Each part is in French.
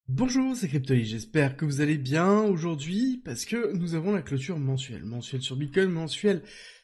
Bonjour, c'est Cryptoly, j'espère que vous allez bien aujourd'hui parce que nous avons la clôture mensuelle sur Bitcoin, mensuelle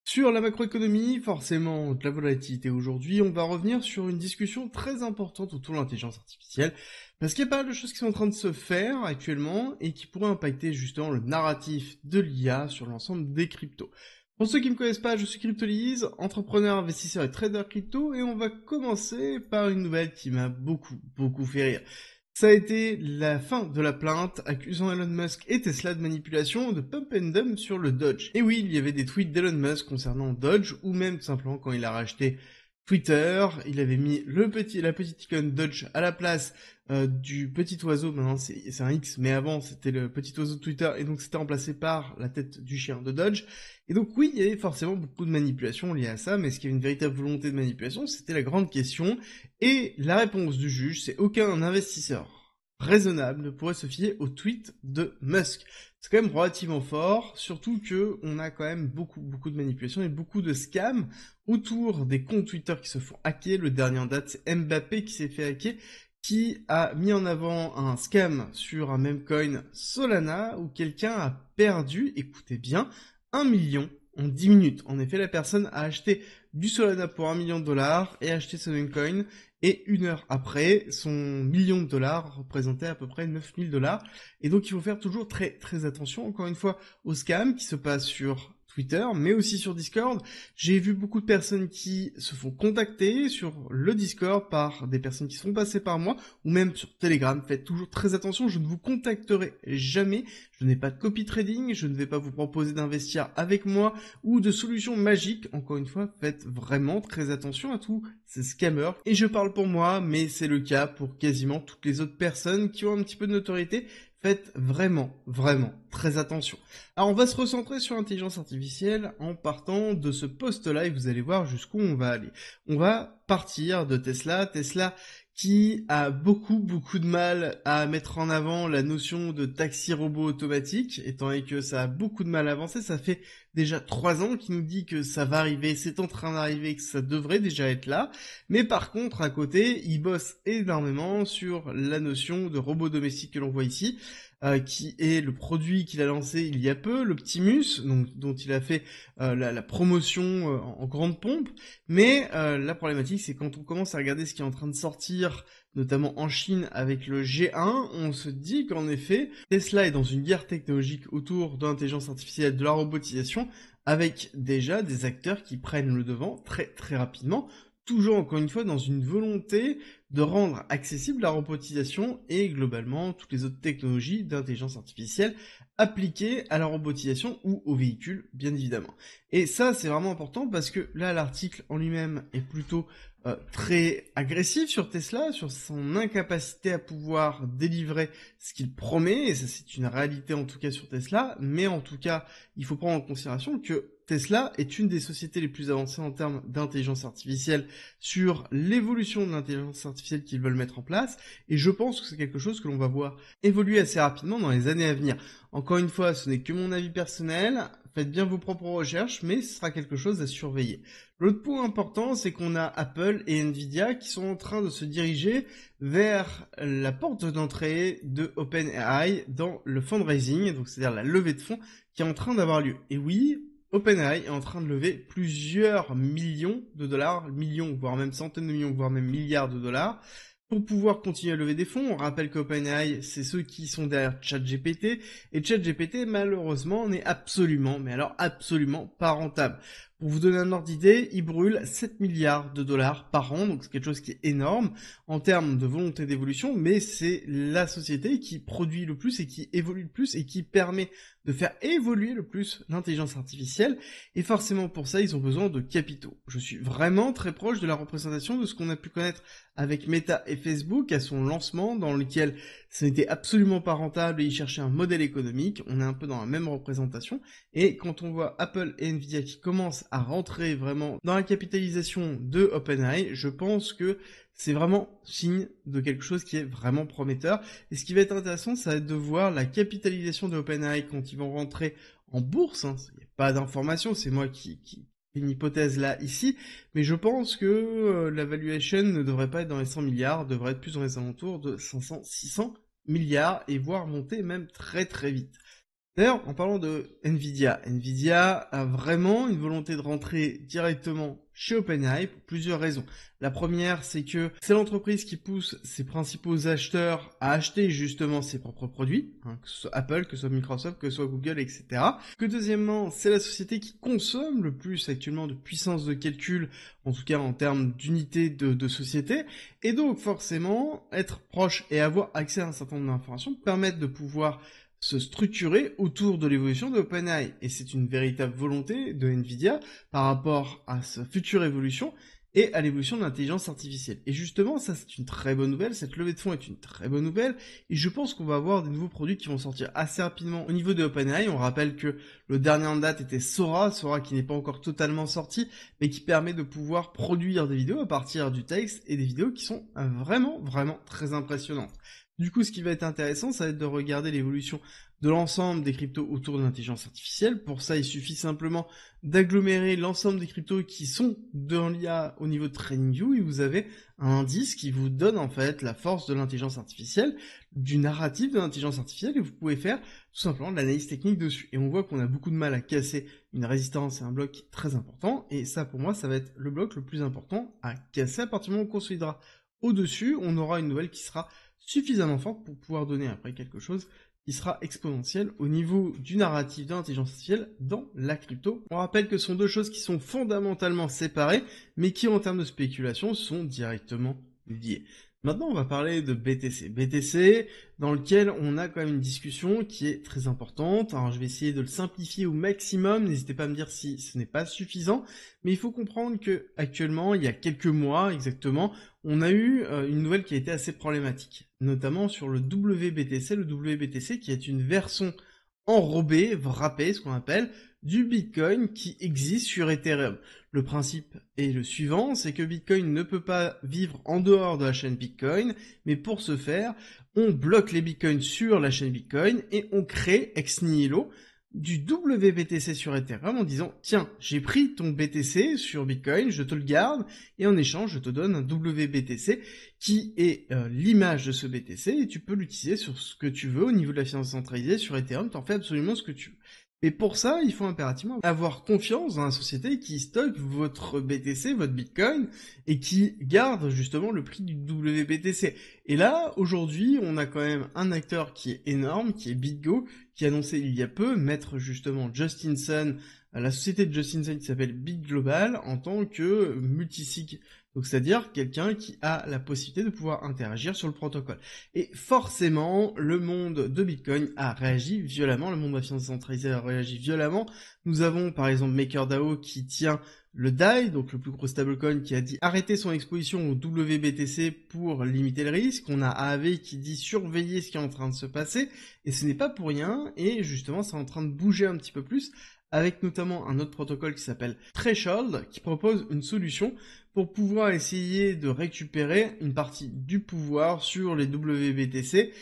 sur la macroéconomie, forcément de la volatilité aujourd'hui. On va revenir sur une discussion très importante autour de l'intelligence artificielle parce qu'il y a pas mal de choses qui sont en train de se faire actuellement et qui pourraient impacter justement le narratif de l'IA sur l'ensemble des cryptos. Pour ceux qui ne me connaissent pas, je suis Cryptolyse, entrepreneur, investisseur et trader crypto et on va commencer par une nouvelle qui m'a beaucoup fait rire. Ça a été la fin de la plainte accusant Elon Musk et Tesla de manipulation de pump and dump sur le Dodge. Et oui, il y avait des tweets d'Elon Musk concernant Dodge, ou même tout simplement quand il a racheté Twitter, il avait mis la petite icône Dodge à la place du petit oiseau. Maintenant c'est un X, mais avant c'était le petit oiseau de Twitter, et donc c'était remplacé par la tête du chien de Dodge. Et donc oui, il y avait forcément beaucoup de manipulations liées à ça, mais est-ce qu'il y avait une véritable volonté de manipulation? C'était la grande question. Et la réponse du juge, c'est aucun investisseur raisonnable ne pourrait se fier au tweet de Musk. C'est quand même relativement fort, surtout que on a quand même beaucoup de manipulations et beaucoup de scams autour des comptes Twitter qui se font hacker. Le dernier en date, c'est Mbappé qui s'est fait hacker, qui a mis en avant un scam sur un meme coin Solana où quelqu'un a perdu, écoutez bien, 1 million en 10 minutes. En effet, la personne a acheté du Solana pour 1 million de dollars et acheté son meme coin, et une heure après, son million de dollars représentait à peu près 9 000 dollars. Et donc il faut faire toujours très attention, encore une fois, aux scams qui se passent sur Twitter, mais aussi sur Discord. J'ai vu beaucoup de personnes qui se font contacter sur le Discord par des personnes qui sont passées par moi, ou même sur Telegram. Faites toujours très attention, je ne vous contacterai jamais, je n'ai pas de copy trading, je ne vais pas vous proposer d'investir avec moi, ou de solutions magiques. Encore une fois, faites vraiment très attention à tous ces scammers. Et je parle pour moi, mais c'est le cas pour quasiment toutes les autres personnes qui ont un petit peu de notoriété. Faites vraiment très attention. Alors on va se recentrer sur l'intelligence artificielle en partant de ce post-là et vous allez voir jusqu'où on va aller. On va partir de Tesla. Tesla qui a beaucoup de mal à mettre en avant la notion de taxi robot automatique, étant donné que ça a beaucoup de mal à avancer. Ça fait déjà 3 ans qu'il nous dit que ça va arriver, c'est en train d'arriver, que ça devrait déjà être là. Mais par contre, à côté, il bosse énormément sur la notion de robot domestique que l'on voit ici, qui est le produit qu'il a lancé il y a peu, l'Optimus, donc, dont il a fait la promotion en grande pompe. Mais la problématique, c'est quand on commence à regarder ce qui est en train de sortir, notamment en Chine avec le G1, on se dit qu'en effet, Tesla est dans une guerre technologique autour de l'intelligence artificielle, de la robotisation, avec déjà des acteurs qui prennent le devant très rapidement, toujours encore une fois dans une volonté de rendre accessible la robotisation et globalement toutes les autres technologies d'intelligence artificielle appliquées à la robotisation ou aux véhicules, bien évidemment. Et ça, c'est vraiment important parce que là, l'article en lui-même est plutôt très agressif sur Tesla, sur son incapacité à pouvoir délivrer ce qu'il promet, et ça c'est une réalité en tout cas sur Tesla, mais en tout cas, il faut prendre en considération que Tesla est une des sociétés les plus avancées en termes d'intelligence artificielle sur l'évolution de l'intelligence artificielle qu'ils veulent mettre en place, et je pense que c'est quelque chose que l'on va voir évoluer assez rapidement dans les années à venir. Encore une fois, ce n'est que mon avis personnel, faites bien vos propres recherches, mais ce sera quelque chose à surveiller. L'autre point important, c'est qu'on a Apple et Nvidia qui sont en train de se diriger vers la porte d'entrée de OpenAI dans le fundraising, donc c'est-à-dire la levée de fonds qui est en train d'avoir lieu. Et oui, OpenAI est en train de lever plusieurs millions de dollars, millions, voire même centaines de millions, voire même milliards de dollars, pour pouvoir continuer à lever des fonds. On rappelle qu'OpenAI, c'est ceux qui sont derrière ChatGPT, et ChatGPT, malheureusement, n'est absolument, mais alors absolument pas rentable. Pour vous donner un ordre d'idée, il brûle 7 milliards de dollars par an, donc c'est quelque chose qui est énorme en termes de volonté d'évolution, mais c'est la société qui produit le plus et qui évolue le plus et qui permet de faire évoluer le plus l'intelligence artificielle, et forcément pour ça, ils ont besoin de capitaux. Je suis vraiment très proche de la représentation de ce qu'on a pu connaître avec Meta et Facebook à son lancement, dans lequel ce n'était absolument pas rentable et ils cherchaient un modèle économique. On est un peu dans la même représentation, et quand on voit Apple et Nvidia qui commencent à rentrer vraiment dans la capitalisation de OpenAI, je pense que c'est vraiment signe de quelque chose qui est vraiment prometteur. Et ce qui va être intéressant, ça va être de voir la capitalisation de OpenAI quand ils vont rentrer en bourse. Hein. Il n'y a pas d'information, c'est moi qui fais une hypothèse là, ici. Mais je pense que la valuation ne devrait pas être dans les 100 milliards, devrait être plus dans les alentours de 500, 600 milliards et voire monter même très très vite. D'ailleurs, en parlant de Nvidia, Nvidia a vraiment une volonté de rentrer directement chez OpenAI pour plusieurs raisons. La première, c'est que c'est l'entreprise qui pousse ses principaux acheteurs à acheter justement ses propres produits, hein, que ce soit Apple, que ce soit Microsoft, que ce soit Google, etc. Que deuxièmement, c'est la société qui consomme le plus actuellement de puissance de calcul, en tout cas en termes d'unité de société, et donc forcément, être proche et avoir accès à un certain nombre d'informations permettent de pouvoir se structurer autour de l'évolution de OpenAI. Et c'est une véritable volonté de Nvidia par rapport à sa future évolution et à l'évolution de l'intelligence artificielle. Et justement, ça c'est une très bonne nouvelle, cette levée de fonds est une très bonne nouvelle, et je pense qu'on va avoir des nouveaux produits qui vont sortir assez rapidement au niveau de OpenAI. On rappelle que le dernier en date était Sora, Sora qui n'est pas encore totalement sorti, mais qui permet de pouvoir produire des vidéos à partir du texte, et des vidéos qui sont vraiment très impressionnantes. Du coup, ce qui va être intéressant, ça va être de regarder l'évolution de l'ensemble des cryptos autour de l'intelligence artificielle. Pour ça, il suffit simplement d'agglomérer l'ensemble des cryptos qui sont dans l'IA au niveau de TradingView et vous avez un indice qui vous donne en fait la force de l'intelligence artificielle, du narratif de l'intelligence artificielle et vous pouvez faire tout simplement de l'analyse technique dessus. Et on voit qu'on a beaucoup de mal à casser une résistance et un bloc qui est très important et ça pour moi, ça va être le bloc le plus important à casser à partir du moment où on consolidera au-dessus, on aura une nouvelle qui sera suffisamment forte pour pouvoir donner après quelque chose qui sera exponentiel au niveau du narratif de l'intelligence artificielle dans la crypto. On rappelle que ce sont deux choses qui sont fondamentalement séparées, mais qui en termes de spéculation sont directement liées. Maintenant, on va parler de BTC. BTC, dans lequel on a quand même une discussion qui est très importante. Alors, je vais essayer de le simplifier au maximum. N'hésitez pas à me dire si ce n'est pas suffisant. Mais il faut comprendre que actuellement, il y a quelques mois exactement, on a eu une nouvelle qui a été assez problématique, notamment sur le WBTC, le WBTC qui est une version enrobée, wrappée, ce qu'on appelle, du Bitcoin qui existe sur Ethereum. Le principe est le suivant, c'est que Bitcoin ne peut pas vivre en dehors de la chaîne Bitcoin, mais pour ce faire, on bloque les Bitcoins sur la chaîne Bitcoin et on crée ex nihilo du WBTC sur Ethereum en disant tiens, j'ai pris ton BTC sur Bitcoin, je te le garde et en échange je te donne un WBTC qui est l'image de ce BTC et tu peux l'utiliser sur ce que tu veux au niveau de la finance centralisée sur Ethereum, t'en fais absolument ce que tu veux. Et pour ça, il faut impérativement avoir confiance dans la société qui stocke votre BTC, votre Bitcoin, et qui garde justement le prix du WBTC. Et là, aujourd'hui, on a quand même un acteur qui est énorme, qui est BitGo, qui a annoncé il y a peu mettre justement Justin Sun, la société de Justin Sun qui s'appelle BitGlobal, en tant que multisig. Donc c'est-à-dire quelqu'un qui a la possibilité de pouvoir interagir sur le protocole. Et forcément, le monde de Bitcoin a réagi violemment, le monde de la finance centralisée a réagi violemment. Nous avons par exemple MakerDAO qui tient le DAI, donc le plus gros stablecoin, qui a dit arrêter son exposition au WBTC pour limiter le risque. On a AAV qui dit surveiller ce qui est en train de se passer, et ce n'est pas pour rien, et justement c'est en train de bouger un petit peu plus, avec notamment un autre protocole qui s'appelle Threshold, qui propose une solution pour pouvoir essayer de récupérer une partie du pouvoir sur les WBTC.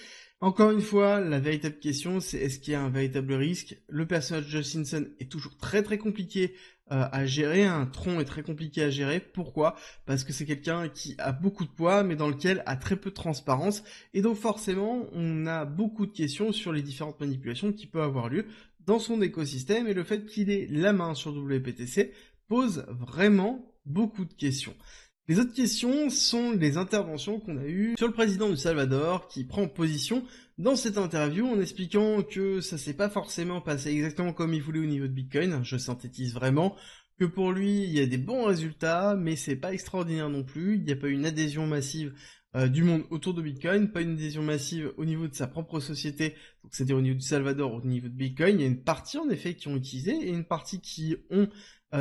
Encore une fois, la véritable question, c'est est-ce qu'il y a un véritable risque? Le personnage de Justin Sun est toujours très compliqué à gérer, un tronc est très compliqué à gérer. Pourquoi? Parce que c'est quelqu'un qui a beaucoup de poids, mais dans lequel a très peu de transparence, et donc forcément, on a beaucoup de questions sur les différentes manipulations qui peuvent avoir lieu dans son écosystème, et le fait qu'il ait la main sur WBTC pose vraiment beaucoup de questions. Les autres questions sont les interventions qu'on a eues sur le président du Salvador qui prend position dans cette interview en expliquant que ça s'est pas forcément passé exactement comme il voulait au niveau de Bitcoin. Je synthétise vraiment que pour lui il y a des bons résultats mais c'est pas extraordinaire non plus. Il n'y a pas eu une adhésion massive du monde autour de Bitcoin, pas une adhésion massive au niveau de sa propre société, donc c'est-à-dire au niveau du Salvador, au niveau de Bitcoin. Il y a une partie en effet qui ont utilisé et une partie qui ont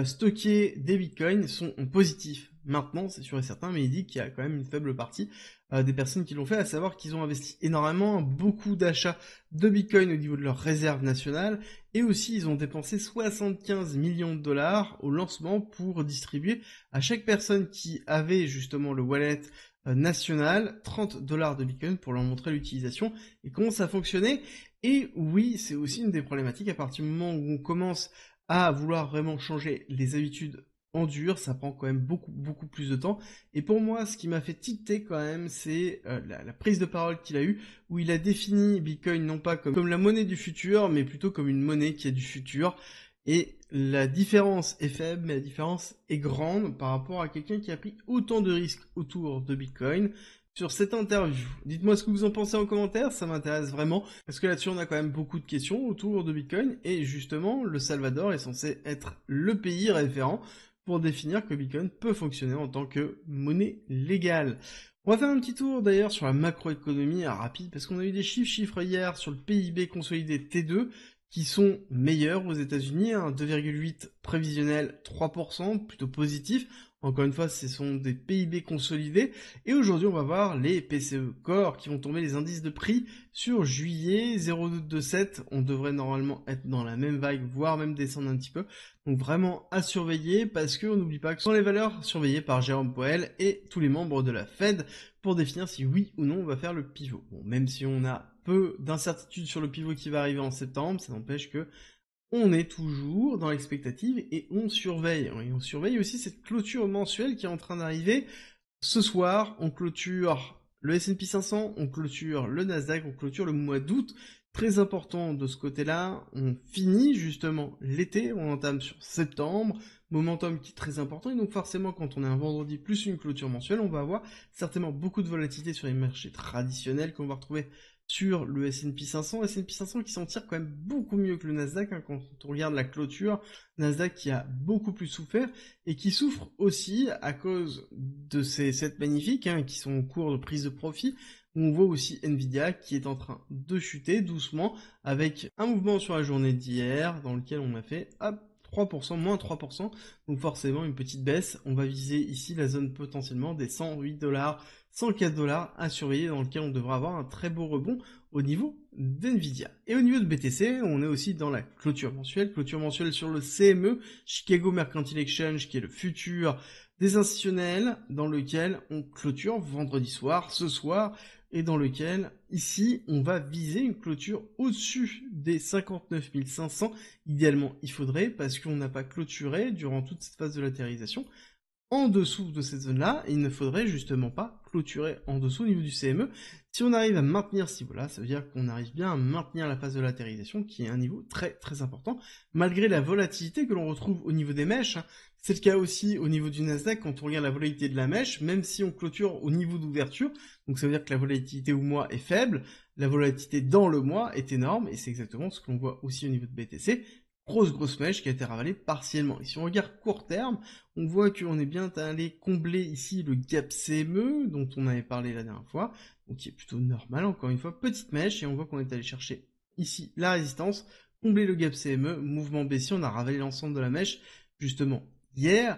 stocké des bitcoins sont positifs. Maintenant, c'est sûr et certain, mais il dit qu'il y a quand même une faible partie des personnes qui l'ont fait, à savoir qu'ils ont investi énormément, beaucoup d'achats de bitcoin au niveau de leur réserve nationale, et aussi ils ont dépensé 75 millions de dollars au lancement pour distribuer à chaque personne qui avait justement le wallet national 30 dollars de bitcoin pour leur montrer l'utilisation et comment ça fonctionnait. Et oui, c'est aussi une des problématiques à partir du moment où on commence à vouloir vraiment changer les habitudes en dur, ça prend quand même beaucoup plus de temps. Et pour moi, ce qui m'a fait tilter quand même, c'est la prise de parole qu'il a eue, où il a défini Bitcoin non pas comme la monnaie du futur, mais plutôt comme une monnaie qui est du futur. Et la différence est faible, mais la différence est grande par rapport à quelqu'un qui a pris autant de risques autour de Bitcoin sur cette interview. Dites-moi ce que vous en pensez en commentaire, ça m'intéresse vraiment, parce que là-dessus on a quand même beaucoup de questions autour de Bitcoin, et justement, le Salvador est censé être le pays référent pour définir que Bitcoin peut fonctionner en tant que monnaie légale. On va faire un petit tour d'ailleurs sur la macroéconomie rapide, parce qu'on a eu des chiffres hier sur le PIB consolidé T2, qui sont meilleurs aux États-Unis, 2,8 prévisionnel, 3%, plutôt positif. Encore une fois, ce sont des PIB consolidés. Et aujourd'hui, on va voir les PCE Core qui vont tomber les indices de prix sur juillet, 0,27. On devrait normalement être dans la même vague, voire même descendre un petit peu. Donc vraiment à surveiller, parce qu'on n'oublie pas que ce sont les valeurs surveillées par Jérôme Powell et tous les membres de la Fed pour définir si oui ou non on va faire le pivot. Bon, même si on a peu d'incertitude sur le pivot qui va arriver en septembre, ça n'empêche que on est toujours dans l'expectative et on surveille. Et on surveille aussi cette clôture mensuelle qui est en train d'arriver. Ce soir, on clôture le S&P 500, on clôture le Nasdaq, on clôture le mois d'août. Très important de ce côté-là, on finit justement l'été, on entame sur septembre, momentum qui est très important, et donc forcément quand on a un vendredi plus une clôture mensuelle, on va avoir certainement beaucoup de volatilité sur les marchés traditionnels qu'on va retrouver sur le S&P 500, S&P 500 qui s'en tire quand même beaucoup mieux que le Nasdaq, quand on regarde la clôture, Nasdaq qui a beaucoup plus souffert, et qui souffre aussi à cause de ces sets magnifiques, qui sont en cours de prise de profit, où on voit aussi Nvidia qui est en train de chuter doucement, avec un mouvement sur la journée d'hier, dans lequel on a fait, hop, 3%, moins 3%, donc forcément une petite baisse. On va viser ici la zone potentiellement des 108$, 104$ à surveiller, dans lequel on devra avoir un très beau rebond au niveau d'Nvidia. Et au niveau de BTC, on est aussi dans la clôture mensuelle sur le CME, Chicago Mercantile Exchange, qui est le futur des institutionnels, dans lequel on clôture vendredi soir, ce soir, et dans lequel, ici, on va viser une clôture au-dessus des 59 500. Idéalement, il faudrait, parce qu'on n'a pas clôturé durant toute cette phase de latéralisation, en dessous de cette zone-là, il ne faudrait justement pas clôturer en dessous au niveau du CME. Si on arrive à maintenir ce niveau-là, ça veut dire qu'on arrive bien à maintenir la phase de latéralisation, qui est un niveau très important, malgré la volatilité que l'on retrouve au niveau des mèches. C'est le cas aussi au niveau du Nasdaq, quand on regarde la volatilité de la mèche, même si on clôture au niveau d'ouverture, donc ça veut dire que la volatilité au mois est faible, la volatilité dans le mois est énorme, et c'est exactement ce que l'on voit aussi au niveau de BTC, grosse mèche qui a été ravalée partiellement. Et si on regarde court terme, on voit qu'on est bien allé combler ici le gap CME, dont on avait parlé la dernière fois, donc qui est plutôt normal, encore une fois, petite mèche, et on voit qu'on est allé chercher ici la résistance, combler le gap CME, mouvement baissier, on a ravalé l'ensemble de la mèche, justement, hier.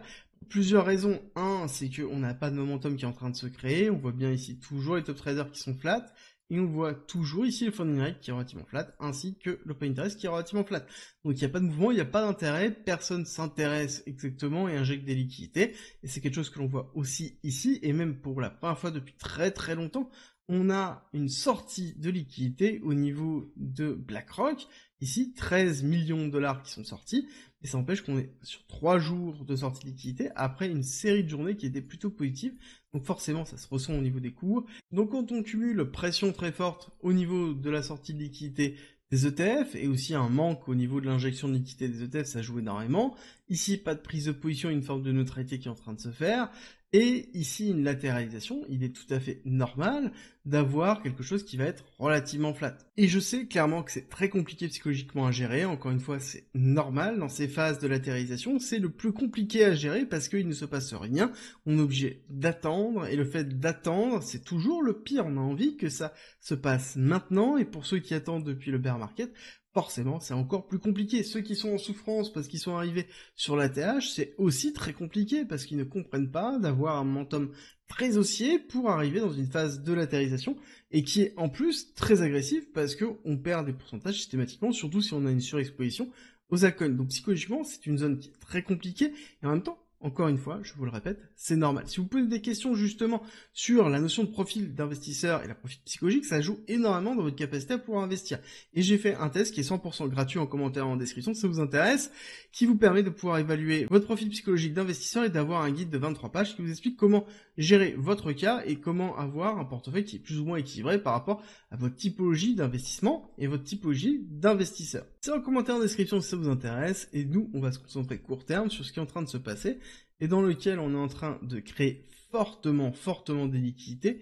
Plusieurs raisons. Un, c'est qu'on n'a pas de momentum qui est en train de se créer, on voit bien ici toujours les top traders qui sont flats, et on voit toujours ici le funding rate qui est relativement flat, ainsi que l'open interest qui est relativement flat. Donc il n'y a pas de mouvement, il n'y a pas d'intérêt, personne s'intéresse exactement et injecte des liquidités, et c'est quelque chose que l'on voit aussi ici, et même pour la première fois depuis très longtemps, on a une sortie de liquidité au niveau de BlackRock, ici 13 millions de dollars qui sont sortis, et ça empêche qu'on est sur 3 jours de sortie de liquidité après une série de journées qui étaient plutôt positives, donc forcément ça se ressent au niveau des cours. Donc quand on cumule pression très forte au niveau de la sortie de liquidité des ETF, et aussi un manque au niveau de l'injection de liquidité des ETF, ça joue énormément. Ici, pas de prise de position, une forme de neutralité qui est en train de se faire. Et ici, une latéralisation, il est tout à fait normal d'avoir quelque chose qui va être relativement flat. Et je sais clairement que c'est très compliqué psychologiquement à gérer, encore une fois, c'est normal, dans ces phases de latéralisation, c'est le plus compliqué à gérer parce qu'il ne se passe rien, on est obligé d'attendre, et le fait d'attendre, c'est toujours le pire, on a envie que ça se passe maintenant, et pour ceux qui attendent depuis le bear market, forcément, c'est encore plus compliqué. Ceux qui sont en souffrance parce qu'ils sont arrivés sur la TH, c'est aussi très compliqué parce qu'ils ne comprennent pas d'avoir un momentum très haussier pour arriver dans une phase de latérisation et qui est en plus très agressif parce qu'on perd des pourcentages systématiquement, surtout si on a une surexposition aux altcoins. Donc psychologiquement, c'est une zone qui est très compliquée et en même temps, Encore une fois, je vous le répète, c'est normal. Si vous posez des questions justement sur la notion de profil d'investisseur et la profil psychologique, ça joue énormément dans votre capacité à pouvoir investir. Et j'ai fait un test qui est 100% gratuit en commentaire en description si ça vous intéresse, qui vous permet de pouvoir évaluer votre profil psychologique d'investisseur et d'avoir un guide de 23 pages qui vous explique comment gérer votre cas et comment avoir un portefeuille qui est plus ou moins équilibré par rapport à votre typologie d'investissement et votre typologie d'investisseur. C'est en commentaire en description si ça vous intéresse, et nous, on va se concentrer court terme sur ce qui est en train de se passer et dans lequel on est en train de créer fortement des liquidités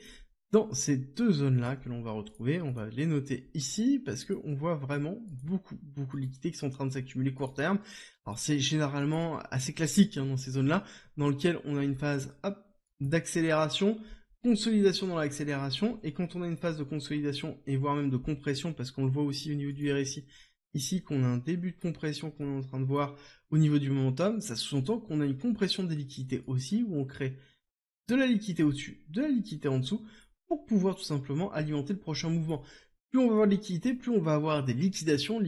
dans ces deux zones-là que l'on va retrouver. On va les noter ici parce qu'on voit vraiment beaucoup de liquidités qui sont en train de s'accumuler court terme. Alors c'est généralement assez classique dans ces zones-là, dans lesquelles on a une phase d'accélération, consolidation dans l'accélération, et quand on a une phase de consolidation et voire même de compression, parce qu'on le voit aussi au niveau du RSI, ici qu'on a un début de compression qu'on est en train de voir au niveau du momentum, ça sous-entend qu'on a une compression des liquidités aussi, où on crée de la liquidité au-dessus, de la liquidité en dessous, pour pouvoir tout simplement alimenter le prochain mouvement. Plus on va avoir de liquidité, plus on va avoir des liquidations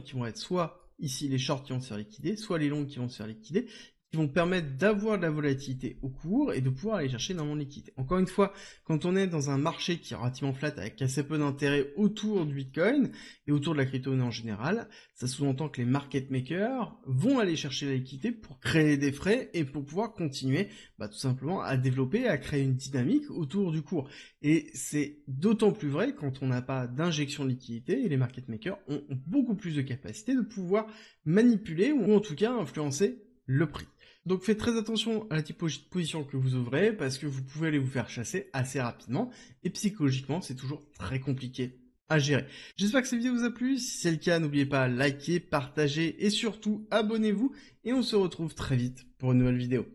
qui vont être soit ici les shorts qui vont se faire liquider, soit les longs qui vont se faire liquider, qui vont permettre d'avoir de la volatilité au cours et de pouvoir aller chercher énormément de liquidité. Encore une fois, quand on est dans un marché qui est relativement flat avec assez peu d'intérêt autour du Bitcoin et autour de la crypto-monnaie en général, ça sous-entend que les market makers vont aller chercher la liquidité pour créer des frais et pour pouvoir continuer tout simplement à développer, à créer une dynamique autour du cours. Et c'est d'autant plus vrai quand on n'a pas d'injection de liquidité, et les market makers ont beaucoup plus de capacité de pouvoir manipuler ou en tout cas influencer le prix. Donc faites très attention à la typologie de position que vous ouvrez, parce que vous pouvez aller vous faire chasser assez rapidement, et psychologiquement c'est toujours très compliqué à gérer. J'espère que cette vidéo vous a plu. Si c'est le cas, n'oubliez pas liker, partager et surtout abonnez-vous, et on se retrouve très vite pour une nouvelle vidéo.